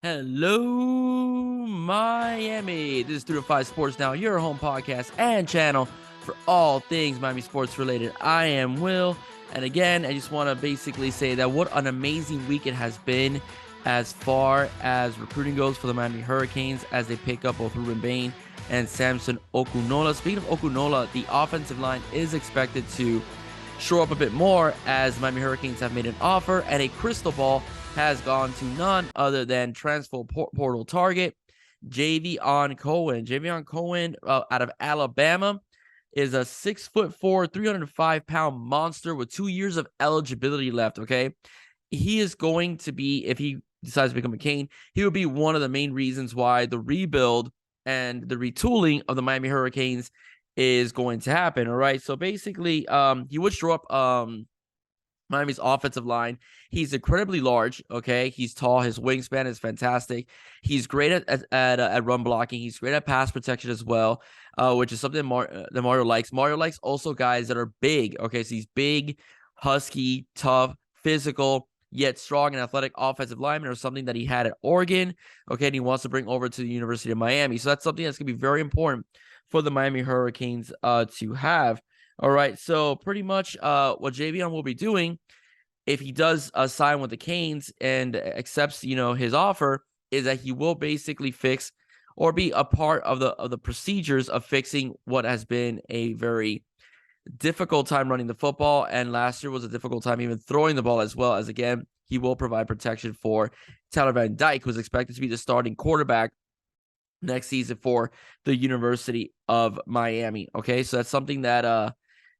Hello, Miami. This is 305 Sports Now, your home podcast and channel for all things Miami sports related. I am Will. And again, I just want to basically say that what an amazing week it has been as far as recruiting goes for the Miami Hurricanes as they pick up both Ruben Bain and Samson Okunlola. Speaking of Okunlola, the offensive line is expected to shore up a bit more as Miami Hurricanes have made an offer, and a crystal ball has gone to none other than transfer portal target Javion Cohen. Javion Cohen out of Alabama is a 6'4", 305-pound monster with 2 years of eligibility left. Okay, he is going to be, if he decides to become a Cane, he will be one of the main reasons why the rebuild and the retooling of the Miami Hurricanes is going to happen. All right, so basically, he would shore up Miami's offensive line. He's incredibly large. Okay, he's tall. His wingspan is fantastic. He's great at run blocking. He's great at pass protection as well, which is something that Mario likes. Mario likes also guys that are big. Okay, so he's big, husky, tough, physical, yet strong and athletic offensive lineman, or something that he had at Oregon. Okay, and he wants to bring over to the University of Miami. So that's something that's going to be very important for the Miami Hurricanes to have. All right, so pretty much what Javion will be doing if he does sign with the Canes and accepts, his offer, is that he will basically fix or be a part of the procedures of fixing what has been a very difficult time running the football, and last year was a difficult time even throwing the ball as well. As again, he will provide protection for Tyler Van Dyke, who's expected to be the starting quarterback next season for the University of Miami. Okay, so that's something that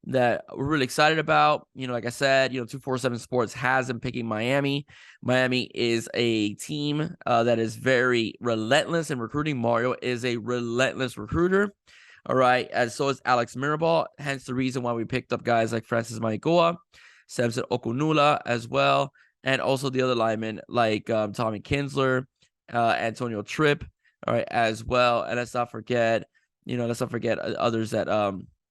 we're really excited about. Like I said, 247 Sports has him picking Miami. Miami is a team that is very relentless in recruiting. Mario is a relentless recruiter. All right, as so is Alex Mirabal. Hence the reason why we picked up guys like Francis Maigoa, Samson Okunlola as well, and also the other linemen like Tommy Kinsler, Antonio Tripp. All right, as well, and let's not forget others that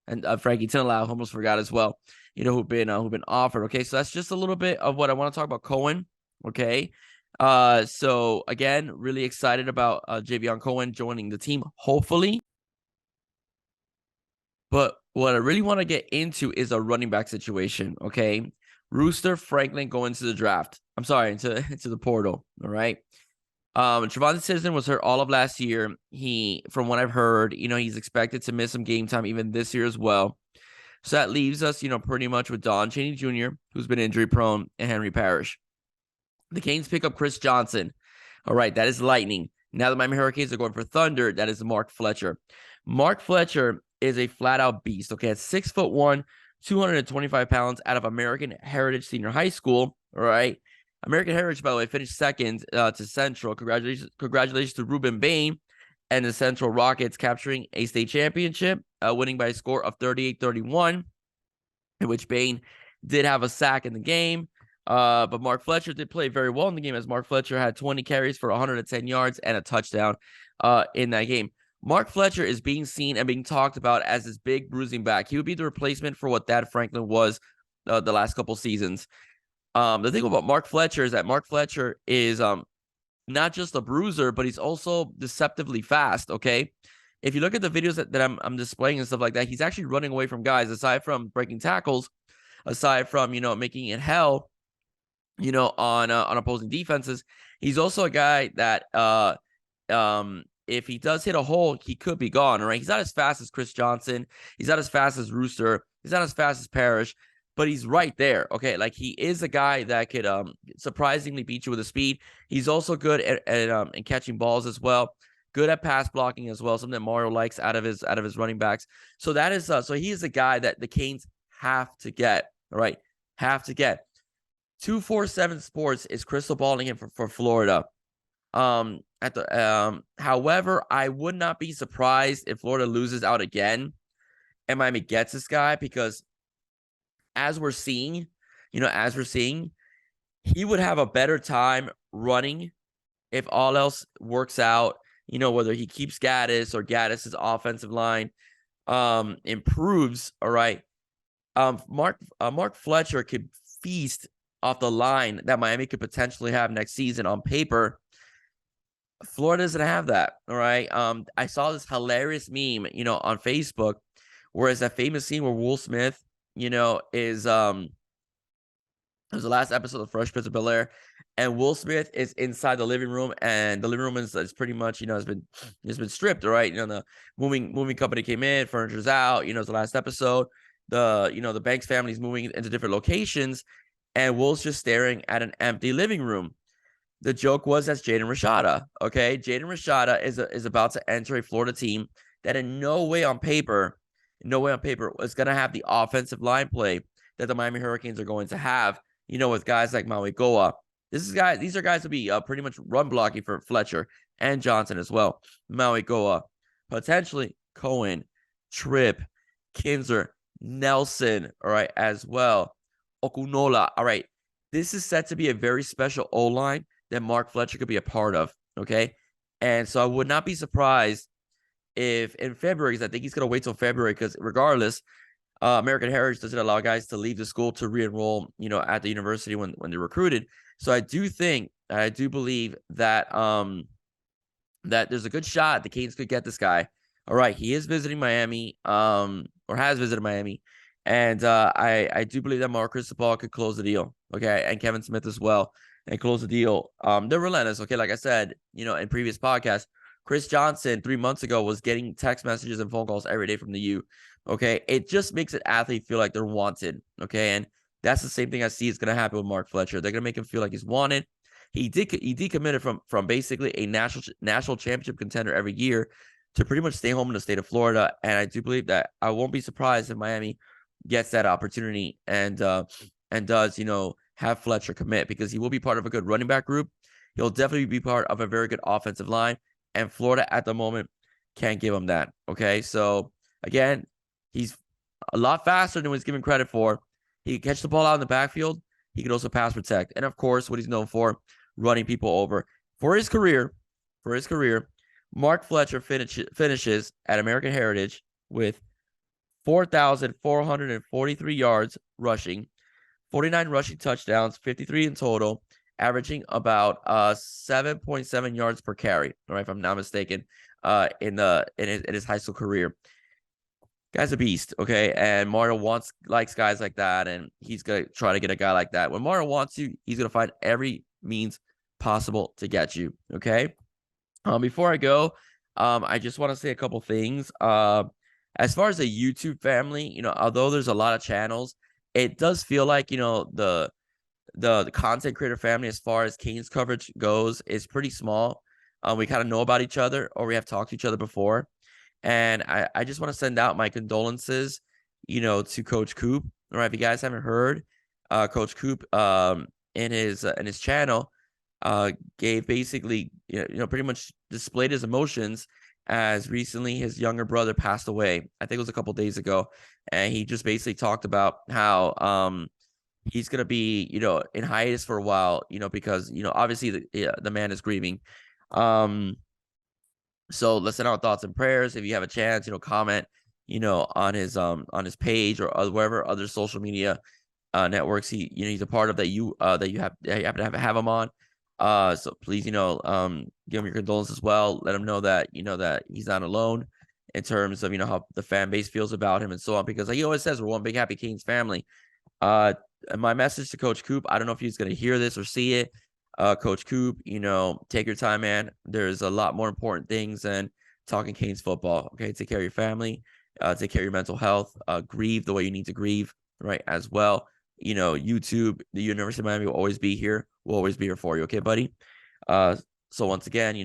and Frankie Tinnelau, almost forgot as well, who've been offered. Okay, so that's just a little bit of what I want to talk about Cohen. Okay, so again, really excited about Javion Cohen joining the team, hopefully. But what I really want to get into is a running back situation. Okay, Rooster Franklin going to the draft. I'm sorry, into the portal. All right. Trevon Citizen was hurt all of last year. From what I've heard, he's expected to miss some game time even this year as well. So that leaves us, pretty much with Don Chaney Jr., who's been injury prone, and Henry Parrish. The Canes pick up Chris Johnson. All right, that is lightning. Now the Miami Hurricanes are going for thunder. That is Mark Fletcher. Mark Fletcher is a flat out beast. Okay, at 6'1", 225 pounds, out of American Heritage Senior High School. All right. American Heritage, by the way, finished second to Central. Congratulations to Ruben Bain and the Central Rockets capturing a state championship, winning by a score of 38-31, in which Bain did have a sack in the game. But Mark Fletcher did play very well in the game, as Mark Fletcher had 20 carries for 110 yards and a touchdown in that game. Mark Fletcher is being seen and being talked about as this big bruising back. He would be the replacement for what Thad Franklin was the last couple seasons. The thing about Mark Fletcher is that Mark Fletcher is not just a bruiser, but he's also deceptively fast. Okay, if you look at the videos that I'm displaying and stuff like that, he's actually running away from guys. Aside from breaking tackles, aside from making it hell, on opposing defenses, he's also a guy that if he does hit a hole, he could be gone. All right, he's not as fast as Chris Johnson. He's not as fast as Rooster. He's not as fast as Parrish. But he's right there. Okay, like he is a guy that could surprisingly beat you with his speed. He's also good at catching balls as well. Good at pass blocking as well, something that Mario likes out of his running backs. So that is so he is a guy that the Canes have to get. All right, have to get. 247 Sports is crystal balling him for Florida. However, I would not be surprised if Florida loses out again and Miami gets this guy, because as we're seeing, he would have a better time running if all else works out, whether he keeps Gaddis or Gaddis's offensive line improves. All right. Mark Fletcher could feast off the line that Miami could potentially have next season on paper. Florida doesn't have that. All right. I saw this hilarious meme, on Facebook, whereas that famous scene where Will Smith, is it was the last episode of Fresh Prince of Bel-Air, and Will Smith is inside the living room, and the living room is pretty much, has been stripped, all right. The moving company came in, furniture's out, it's the last episode. The Banks family's moving into different locations, and Will's just staring at an empty living room. The joke was that's Jaden Rashada. Okay, Jaden Rashada is about to enter a Florida team that in no way on paper is going to have the offensive line play that the Miami Hurricanes are going to have. With guys like Maui Goa. These are guys to be pretty much run blocking for Fletcher and Johnson as well. Maui Goa, potentially Cohen, Tripp, Kinzer, Nelson, all right, as well. Okunlola, all right. This is set to be a very special O-line that Mark Fletcher could be a part of, okay? And so I would not be surprised if in February, because I think he's going to wait till February, because regardless, American Heritage doesn't allow guys to leave the school to re-enroll, at the university when they're recruited. So I do believe that that there's a good shot the Canes could get this guy. All right, he is visiting Miami, or has visited Miami, and I do believe that Mark Cristobal could close the deal. Okay, and Kevin Smith as well, and close the deal. They're relentless. Okay, like I said, in previous podcasts, Chris Johnson 3 months ago was getting text messages and phone calls every day from the U. Okay, it just makes an athlete feel like they're wanted. Okay, and that's the same thing I see is going to happen with Mark Fletcher. They're going to make him feel like he's wanted. He decommitted from basically a national championship contender every year to pretty much stay home in the state of Florida. And I do believe that I won't be surprised if Miami gets that opportunity and does have Fletcher commit, because he will be part of a good running back group. He'll definitely be part of a very good offensive line, and Florida at the moment can't give him that. Okay, so again, he's a lot faster than what he's given credit for. He can catch the ball out in the backfield. He can also pass protect, and of course, what he's known for, running people over. For his career, Mark Fletcher finishes at American Heritage with 4,443 yards rushing, 49 rushing touchdowns, 53 in total, averaging about 7.7 yards per carry. All right, if I'm not mistaken, in his high school career. Guy's a beast, okay? And Mario likes guys like that, and he's gonna try to get a guy like that. When Mario wants you, he's gonna find every means possible to get you, okay? Before I go, I just want to say a couple things. As far as the YouTube family, although there's a lot of channels, it does feel like, the content creator family, as far as Canes coverage goes, is pretty small. We kind of know about each other, or we have talked to each other before. And I just want to send out my condolences, to Coach Coop. All right, if you guys haven't heard, Coach Coop, in his channel, gave basically, pretty much displayed his emotions as recently his younger brother passed away. I think it was a couple days ago, and he just basically talked about how he's gonna be, in hiatus for a while, because obviously the man is grieving. So let's send out thoughts and prayers. If you have a chance, comment, on his page or wherever other social media networks he's a part of that you happen to have him on. So please, give him your condolences as well. Let him know that that he's not alone in terms of how the fan base feels about him and so on. Because like he always says, we're one big happy Canes family. And my message to Coach Coop, I don't know if he's gonna hear this or see it. Coach Coop, take your time, man. There's a lot more important things than talking Canes football. Okay, take care of your family, take care of your mental health, grieve the way you need to grieve, right? As well, YouTube, the University of Miami will always be here. We'll always be here for you, okay, buddy? So once again,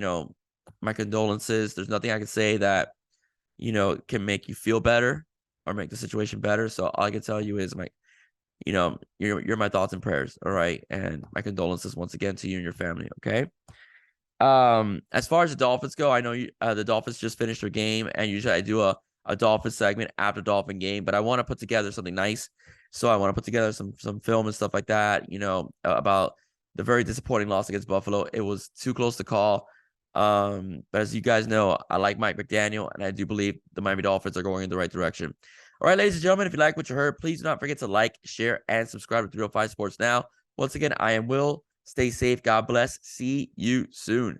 my condolences. There's nothing I can say that can make you feel better or make the situation better. So all I can tell you is you're my thoughts and prayers, all right? And my condolences once again to you and your family, okay? As far as the Dolphins go, I know the Dolphins just finished their game, and usually I do a Dolphins segment after Dolphin game, but I want to put together something nice. So I want to put together some film and stuff like that, about the very disappointing loss against Buffalo. It was too close to call. But as you guys know, I like Mike McDaniel, and I do believe the Miami Dolphins are going in the right direction. All right, ladies and gentlemen, if you like what you heard, please do not forget to like, share, and subscribe to 305 Sports Now. Once again, I am Will. Stay safe. God bless. See you soon.